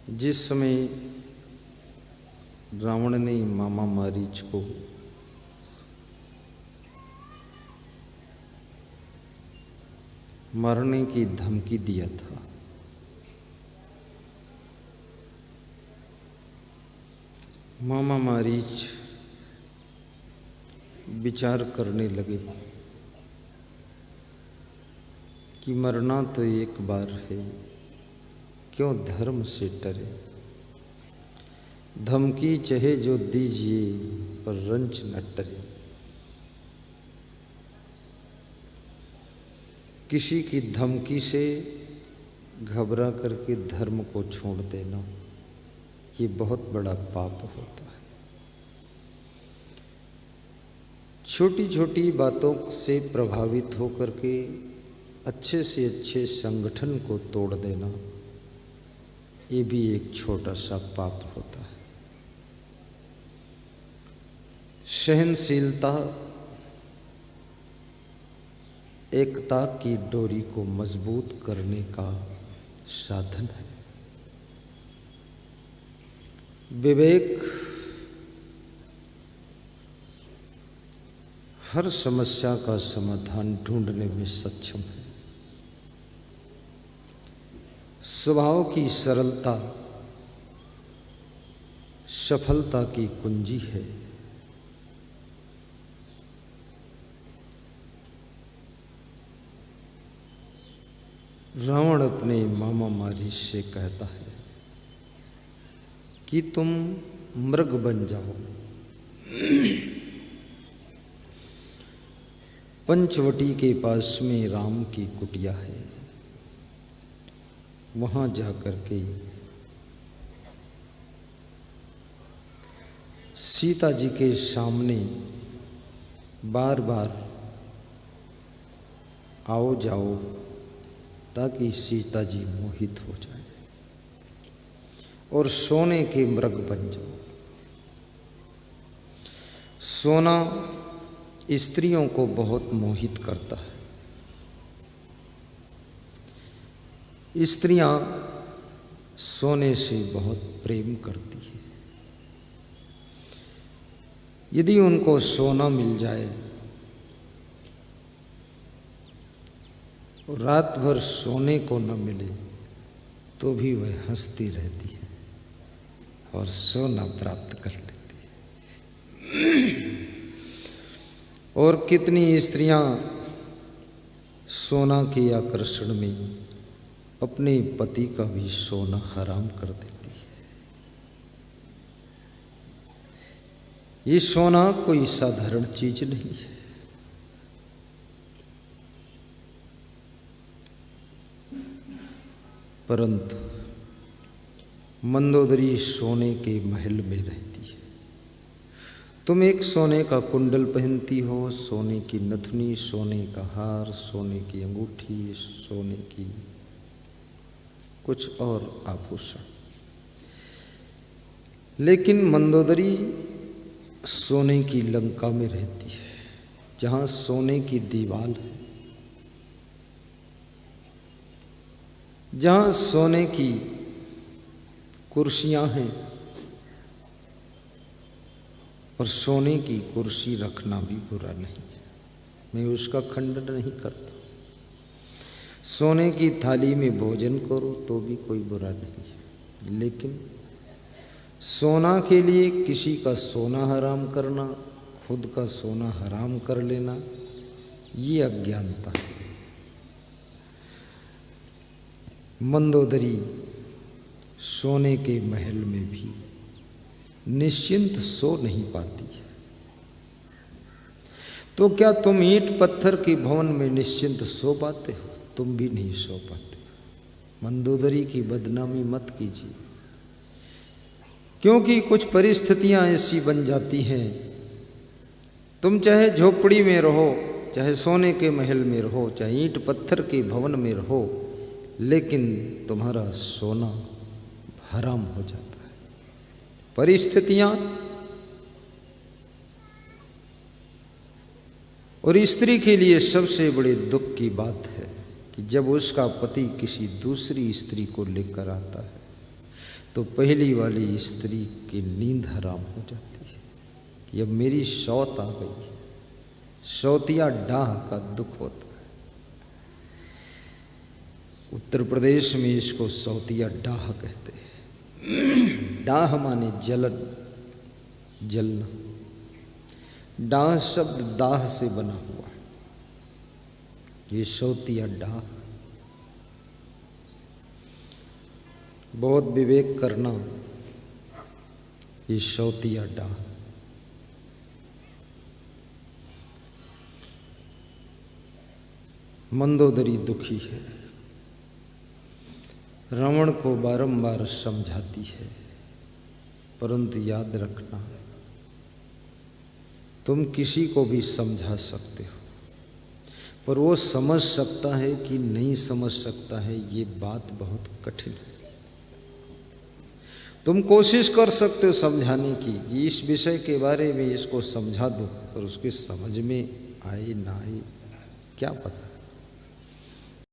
जिस समय रावण ने मामा मारीच को मारने की धमकी दिया था, मामा मारीच विचार करने लगे कि मरना तो एक बार है, क्यों धर्म से डरे। धमकी चाहे जो दीजिए पर रंच न टरे। किसी की धमकी से घबरा करके धर्म को छोड़ देना ये बहुत बड़ा पाप होता है। छोटी छोटी बातों से प्रभावित होकर के अच्छे से अच्छे संगठन को तोड़ देना ये भी एक छोटा सा पाप होता है। सहनशीलता एकता की डोरी को मजबूत करने का साधन है। विवेक हर समस्या का समाधान ढूंढने में सक्षम है। स्वभाव की सरलता सफलता की कुंजी है। रावण अपने मामा मारीच से कहता है कि तुम मृग बन जाओ, पंचवटी के पास में राम की कुटिया है, वहां जाकर के सीता जी के सामने बार बार आओ जाओ ताकि सीता जी मोहित हो जाए और सोने के मृग बन जाओ। सोना स्त्रियों को बहुत मोहित करता है। स्त्रियां सोने से बहुत प्रेम करती है। यदि उनको सोना मिल जाए और रात भर सोने को न मिले तो भी वह हंसती रहती है और सोना प्राप्त कर लेती है। और कितनी स्त्रियां सोना के आकर्षण में अपने पति का भी सोना हराम कर देती है। ये सोना कोई साधारण चीज नहीं है। परंतु मंदोदरी सोने के महल में रहती है। तुम एक सोने का कुंडल पहनती हो, सोने की नथुनी, सोने का हार, सोने की अंगूठी, सोने की कुछ और आभूषण, लेकिन मंदोदरी सोने की लंका में रहती है जहां सोने की दीवार है, जहां सोने की कुर्सियां हैं और सोने की कुर्सी रखना भी बुरा नहीं है, मैं उसका खंडन नहीं करता। सोने की थाली में भोजन करो तो भी कोई बुरा नहीं है, लेकिन सोना के लिए किसी का सोना हराम करना, खुद का सोना हराम कर लेना, ये अज्ञानता है। मंदोदरी सोने के महल में भी निश्चिंत सो नहीं पाती है। तो क्या तुम ईंट पत्थर के भवन में निश्चिंत सो पाते हो? तुम भी नहीं सो पाते। मंदोदरी की बदनामी मत कीजिए, क्योंकि कुछ परिस्थितियां ऐसी बन जाती हैं, तुम चाहे झोपड़ी में रहो, चाहे सोने के महल में रहो, चाहे ईंट पत्थर के भवन में रहो, लेकिन तुम्हारा सोना हराम हो जाता है। परिस्थितियां और स्त्री के लिए सबसे बड़े दुख की बात है कि जब उसका पति किसी दूसरी स्त्री को लेकर आता है तो पहली वाली स्त्री की नींद हराम हो जाती है कि अब मेरी शौत आ गई है। शौतिया डाह का दुख होता है। उत्तर प्रदेश में इसको शौतिया डाह कहते हैं। डाह माने जलन, जलना। डाह शब्द दाह से बना हुआ है। ये शौतिया डाह। बहुत विवेक करना, ये शौतिया डाह। मंदोदरी दुखी है, रावण को बारंबार समझाती है, परंतु याद रखना तुम किसी को भी समझा सकते हो, पर वो समझ सकता है कि नहीं समझ सकता है, ये बात बहुत कठिन है। तुम कोशिश कर सकते हो समझाने की कि इस विषय के बारे में इसको समझा दो, पर उसके समझ में आए ना आए क्या पता।